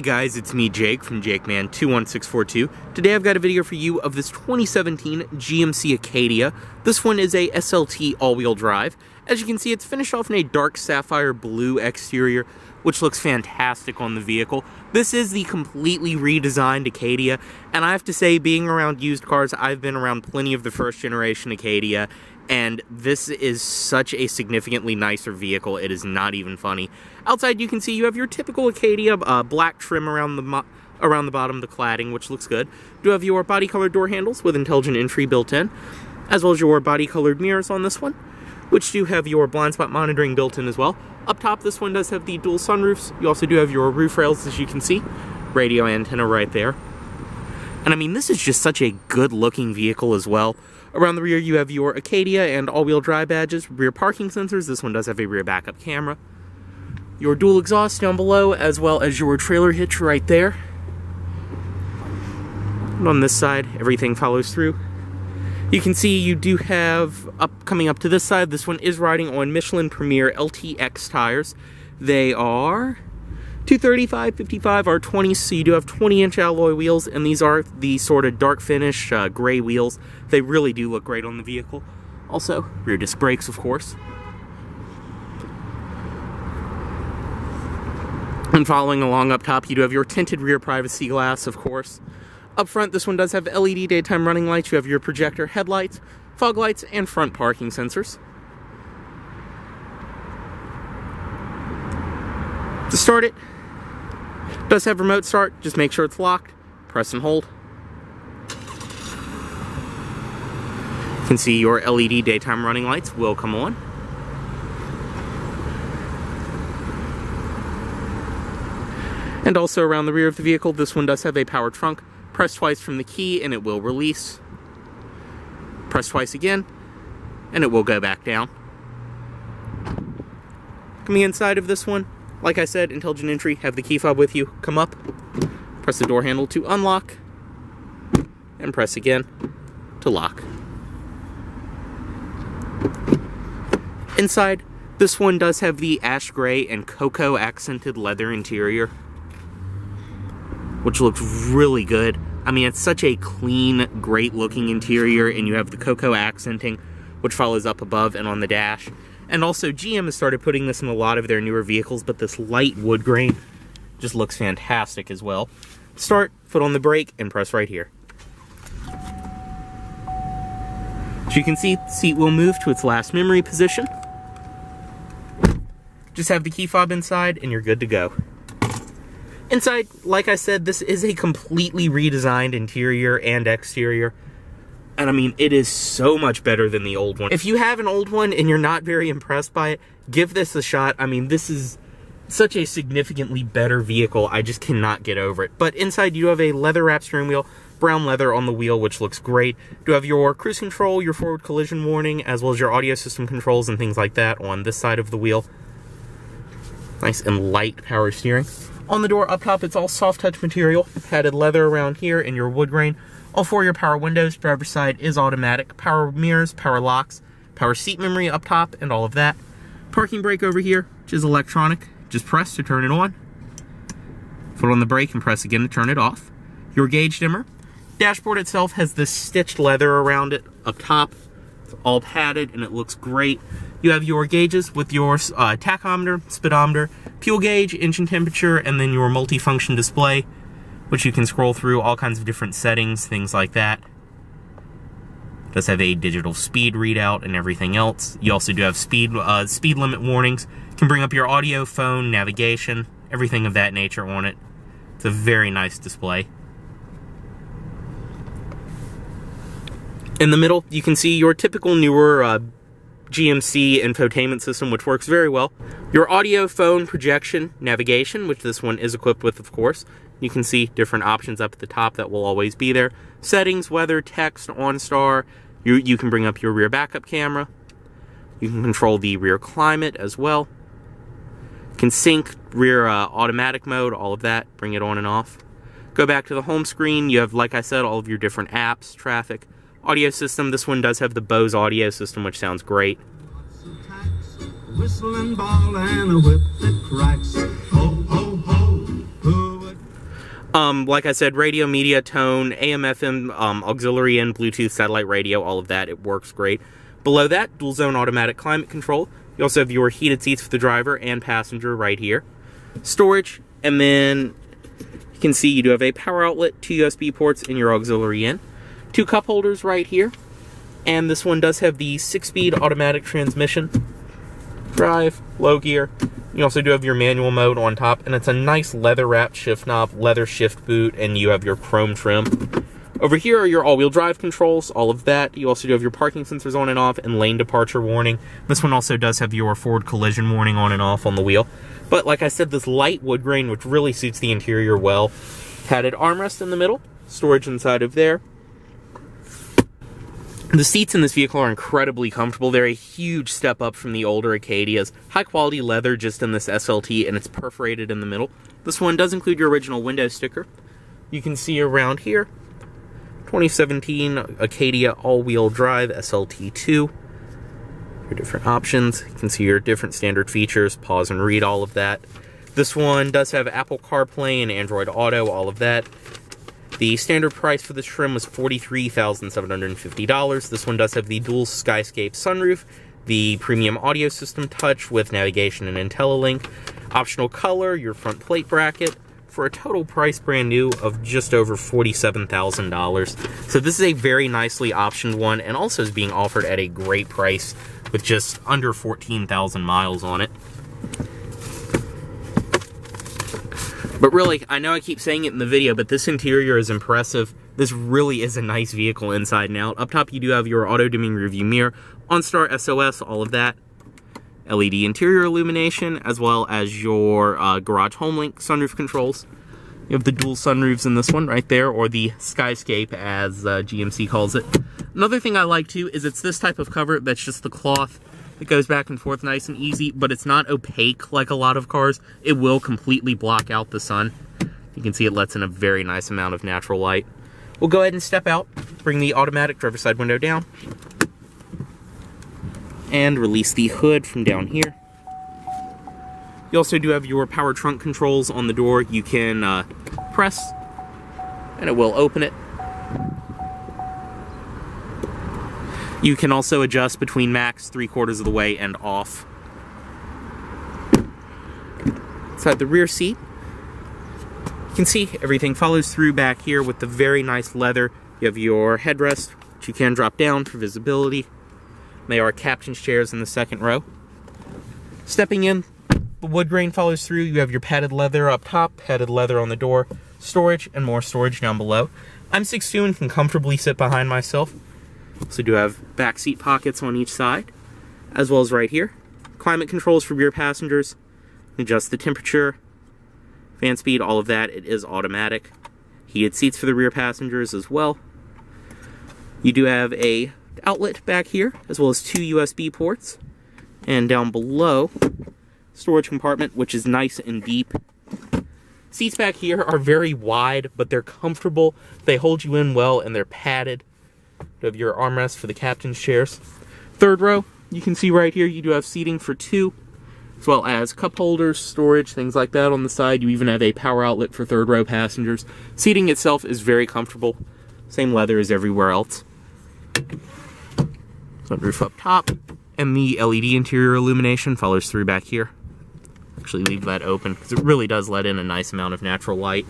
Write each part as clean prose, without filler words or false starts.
guys, it's me Jake from JakeMan21642. Today I've got a video for you of this 2017 GMC Acadia. This one is a SLT all-wheel drive. As you can see, it's finished off in a dark sapphire blue exterior, which looks fantastic on the vehicle. This is the completely redesigned Acadia, and I have to say, being around used cars, I've been around plenty of the first generation Acadia, and this is such a significantly nicer vehicle, it is not even funny. Outside you can see you have your typical Acadia, black trim around the bottom of the cladding, which looks good. You have your body colored door handles with intelligent entry built in, as well as your body colored mirrors on this one, which do have your blind spot monitoring built in as well. Up top, this one does have the dual sunroofs. You also do have your roof rails, as you can see. Radio antenna right there. And I mean, this is just such a good looking vehicle as well. Around the rear, you have your Acadia and all-wheel drive badges, rear parking sensors. This one does have a rear backup camera. Your dual exhaust down below, as well as your trailer hitch right there. And on this side, everything follows through. You can see you do have, coming up to this side, this one is riding on Michelin Premier LTX tires. They are 235, 55, R20s, so you do have 20-inch alloy wheels, and these are the sort of dark finish, gray wheels. They really do look great on the vehicle. Also, rear disc brakes, of course. And following along up top, you do have your tinted rear privacy glass, of course. Up front, this one does have LED daytime running lights. You have your projector headlights, fog lights, and front parking sensors. To start it, does have remote start. Just make sure it's locked. Press and hold. You can see your LED daytime running lights will come on. And also around the rear of the vehicle, this one does have a power trunk. Press twice from the key and it will release. Press twice again and it will go back down. Coming inside of this one, like I said, intelligent entry, have the key fob with you. Come up, press the door handle to unlock, and press again to lock. Inside, this one does have the ash gray and cocoa accented leather interior, which looks really good. I mean, it's such a clean, great looking interior, and you have the cocoa accenting, which follows up above and on the dash. And also, GM has started putting this in a lot of their newer vehicles, but this light wood grain just looks fantastic as well. Start, foot on the brake, and press right here. As you can see, the seat will move to its last memory position. Just have the key fob inside, and you're good to go. Inside, like I said, this is a completely redesigned interior and exterior. And I mean, it is so much better than the old one. If you have an old one and you're not very impressed by it, give this a shot. I mean, this is such a significantly better vehicle. I just cannot get over it. But inside, you have a leather-wrapped steering wheel, brown leather on the wheel, which looks great. You have your cruise control, your forward collision warning, as well as your audio system controls and things like that on this side of the wheel. Nice and light power steering. On the door up top, it's all soft touch material, padded leather around here, and your wood grain. All four of your power windows, driver's side is automatic, power mirrors, power locks, power seat memory up top, and all of that. Parking brake over here, which is electronic. Just press to turn it on. Foot on the brake and press again to turn it off. Your gauge dimmer. Dashboard itself has this stitched leather around it up top. It's all padded, and it looks great. You have your gauges with your tachometer, speedometer, fuel gauge, engine temperature, and then your multifunction display, which you can scroll through all kinds of different settings, things like that. It does have a digital speed readout and everything else. You also do have speed limit warnings. You can bring up your audio, phone, navigation, everything of that nature on it. It's a very nice display. In the middle, you can see your typical newer GMC Infotainment System, which works very well. Your audio, phone, projection, navigation, which this one is equipped with, of course. You can see different options up at the top that will always be there. Settings, weather, text, OnStar. You can bring up your rear backup camera. You can control the rear climate as well. You can sync rear automatic mode, all of that, bring it on and off. Go back to the home screen. You have, like I said, all of your different apps, traffic. Audio system, this one does have the Bose audio system, which sounds great. Whistling ball and a whip that cracks. Ho, ho, ho. Like I said, radio, media, tone, AM, FM, auxiliary in, Bluetooth, satellite radio, all of that. It works great. Below that, dual zone automatic climate control. You also have your heated seats for the driver and passenger right here. Storage, and then you can see you do have a power outlet, 2 USB ports, and your auxiliary in. 2 cup holders right here. And this one does have the 6-speed automatic transmission. Drive, low gear. You also do have your manual mode on top, and it's a nice leather-wrapped shift knob, leather shift boot, and you have your chrome trim. Over here are your all-wheel drive controls, all of that. You also do have your parking sensors on and off, and lane departure warning. This one also does have your forward collision warning on and off on the wheel. But like I said, this light wood grain, which really suits the interior well. Padded armrest in the middle, storage inside of there. The seats in this vehicle are incredibly comfortable. They're a huge step up from the older Acadias. High quality leather just in this SLT, and it's perforated in the middle. This one does include your original window sticker. You can see around here, 2017 Acadia all-wheel drive SLT2. Your different options. You can see your different standard features, pause and read, all of that. This one does have Apple CarPlay and Android Auto, all of that. The standard price for this trim was $43,750. This one does have the dual Skyscape sunroof, the premium audio system touch with navigation and IntelliLink, optional color, your front plate bracket, for a total price brand new of just over $47,000. So this is a very nicely optioned one, and also is being offered at a great price with just under 14,000 miles on it. But really, I know I keep saying it in the video, but this interior is impressive. This really is a nice vehicle inside and out. Up top, you do have your auto-dimming rearview mirror, OnStar SOS, all of that. LED interior illumination, as well as your garage HomeLink sunroof controls. You have the dual sunroofs in this one right there, or the Skyscape as GMC calls it. Another thing I like too is it's this type of cover that's just the cloth. It goes back and forth nice and easy, but it's not opaque like a lot of cars. It will completely block out the sun. You can see it lets in a very nice amount of natural light. We'll go ahead and step out, bring the automatic driver's side window down, and release the hood from down here. You also do have your power trunk controls on the door. You can press, and it will open it. You can also adjust between max, 3/4 of the way, and off. Inside the rear seat, you can see everything follows through back here with the very nice leather. You have your headrest, which you can drop down for visibility. They are captain's chairs in the second row. Stepping in, the wood grain follows through. You have your padded leather up top, padded leather on the door, storage, and more storage down below. I'm 6'2" and can comfortably sit behind myself. So do have back seat pockets on each side, as well as right here. Climate controls for rear passengers. Adjust the temperature, fan speed, all of that. It is automatic. Heated seats for the rear passengers as well. You do have a outlet back here, as well as 2 USB ports. And down below, storage compartment, which is nice and deep. Seats back here are very wide, but they're comfortable. They hold you in well, and they're padded. You have your armrest for the captain's chairs. Third row, you can see right here, you do have seating for 2, as well as cup holders, storage, things like that on the side. You even have a power outlet for third row passengers. Seating itself is very comfortable. Same leather as everywhere else. Sunroof up top, and the LED interior illumination follows through back here. Actually leave that open, because it really does let in a nice amount of natural light.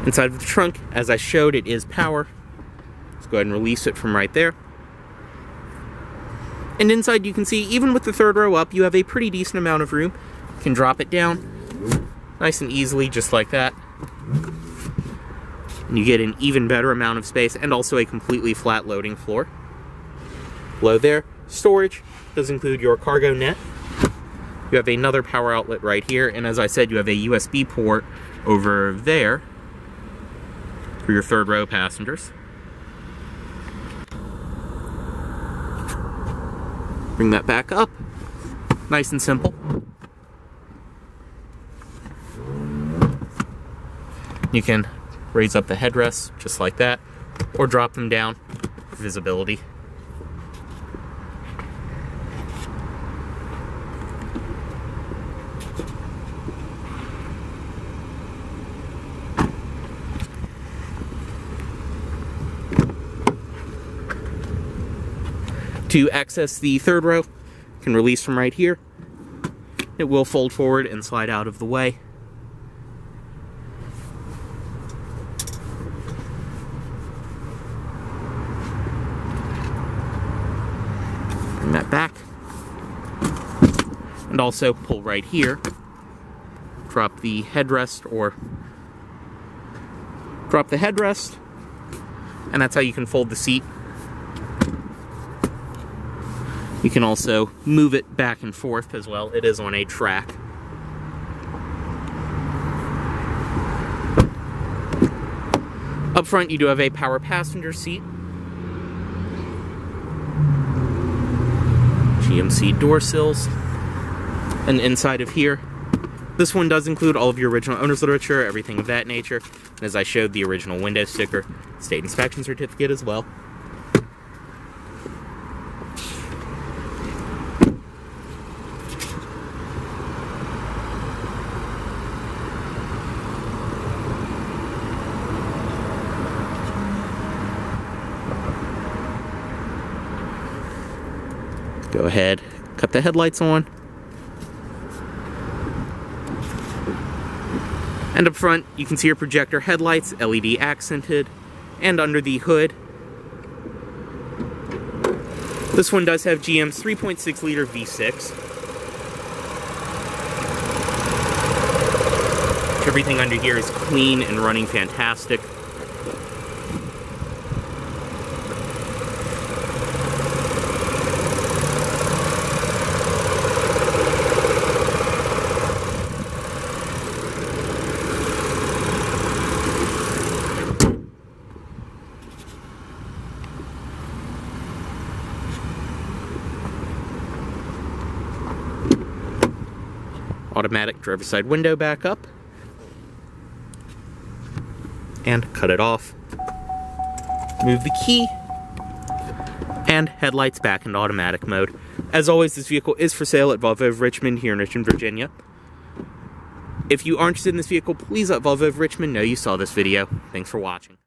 Inside of the trunk, as I showed, it is power. Let's go ahead and release it from right there. And inside you can see, even with the third row up, you have a pretty decent amount of room. You can drop it down nice and easily, just like that. And you get an even better amount of space, and also a completely flat loading floor. Below there, storage does include your cargo net. You have another power outlet right here, and as I said, you have a USB port over there for your third row passengers. Bring that back up. Nice and simple. You can raise up the headrests just like that, or drop them down for visibility. To access the third row, you can release from right here. It will fold forward and slide out of the way. Bring that back. And also pull right here. Drop the headrest, or drop the headrest, and that's how you can fold the seat. You can also move it back and forth as well. It is on a track. Up front, you do have a power passenger seat. GMC door sills. And inside of here, this one does include all of your original owner's literature, everything of that nature. And as I showed, the original window sticker, state inspection certificate as well. Go ahead, cut the headlights on. And up front, you can see your projector headlights, LED accented, and under the hood. This one does have GM's 3.6 liter V6. Everything under here is clean and running fantastic. Automatic driver's side window back up, and cut it off. Move the key, and headlights back into automatic mode. As always, this vehicle is for sale at Volvo of Richmond here in Richmond, Virginia. If you are interested in this vehicle, please let Volvo of Richmond know you saw this video. Thanks for watching.